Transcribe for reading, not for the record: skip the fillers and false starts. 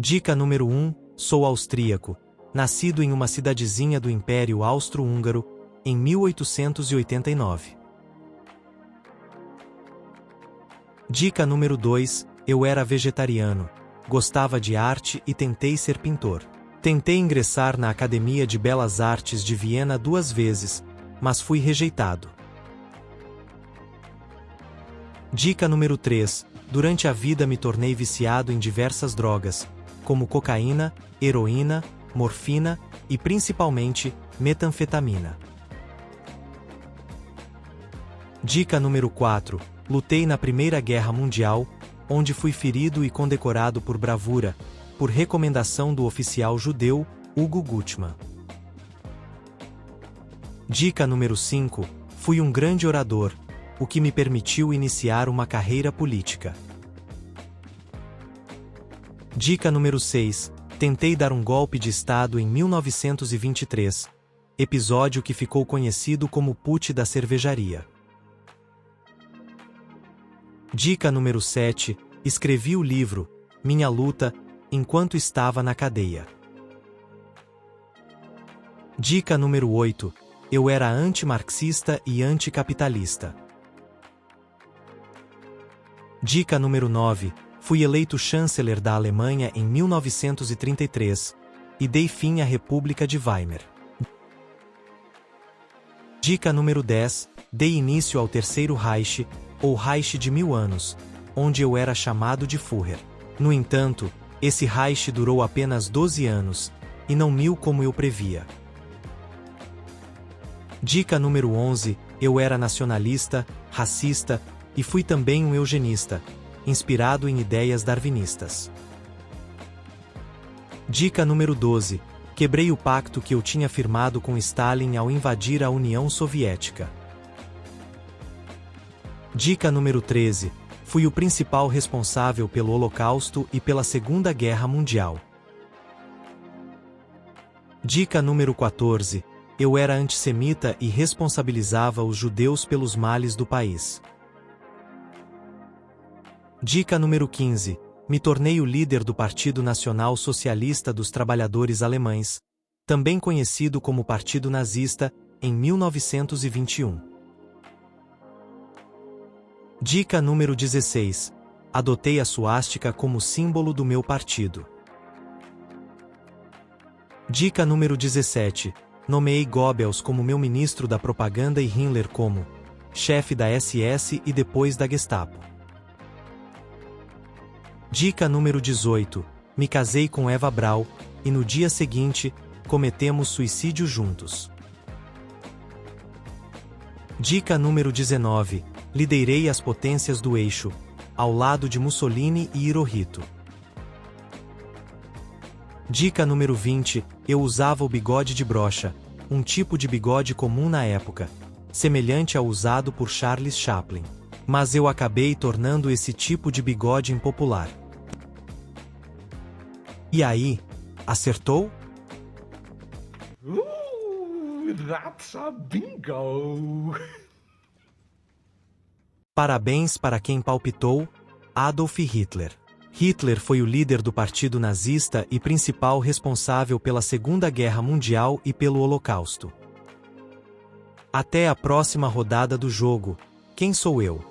Dica número 1. Sou austríaco, nascido em uma cidadezinha do Império Austro-Húngaro, em 1889. Dica número 2. Eu era vegetariano, gostava de arte e tentei ser pintor. Tentei ingressar na Academia de Belas Artes de Viena 2 vezes, mas fui rejeitado. Dica número 3. Durante a vida me tornei viciado em diversas drogas, como cocaína, heroína, morfina e principalmente metanfetamina. Dica número 4. Lutei na Primeira Guerra Mundial, onde fui ferido e condecorado por bravura, por recomendação do oficial judeu Hugo Gutmann. Dica número 5. Fui um grande orador, o que me permitiu iniciar uma carreira política. Dica número 6. Tentei dar um golpe de Estado em 1923, episódio que ficou conhecido como Putsch da Cervejaria. Dica número 7. Escrevi o livro Minha Luta enquanto estava na cadeia. Dica número 8. Eu era antimarxista e anticapitalista. Dica número 9. Fui eleito chanceler da Alemanha em 1933 e dei fim à República de Weimar. Dica número 10. Dei início ao Terceiro Reich, ou Reich de 1000 anos, onde eu era chamado de Führer. No entanto, esse Reich durou apenas 12 anos, e não 1000 como eu previa. Dica número 11. Eu era nacionalista, racista, e fui também um eugenista, inspirado em ideias darwinistas. Dica número 12. Quebrei o pacto que eu tinha firmado com Stalin ao invadir a União Soviética. Dica número 13. Fui o principal responsável pelo Holocausto e pela Segunda Guerra Mundial. Dica número 14. Eu era antissemita e responsabilizava os judeus pelos males do país. Dica número 15. Me tornei o líder do Partido Nacional Socialista dos Trabalhadores Alemães, também conhecido como Partido Nazista, em 1921. Dica número 16. Adotei a suástica como símbolo do meu partido. Dica número 17. Nomeei Goebbels como meu ministro da propaganda e Himmler como chefe da SS e depois da Gestapo. Dica número 18. Me casei com Eva Braun, e no dia seguinte, cometemos suicídio juntos. Dica número 19. Liderei as potências do eixo, ao lado de Mussolini e Hirohito. Dica número 20. Eu usava o bigode de brocha, um tipo de bigode comum na época, semelhante ao usado por Charles Chaplin. Mas eu acabei tornando esse tipo de bigode impopular. E aí, acertou? That's a bingo! Parabéns para quem palpitou, Adolf Hitler. Hitler foi o líder do Partido Nazista e principal responsável pela Segunda Guerra Mundial e pelo Holocausto. Até a próxima rodada do jogo. Quem sou eu?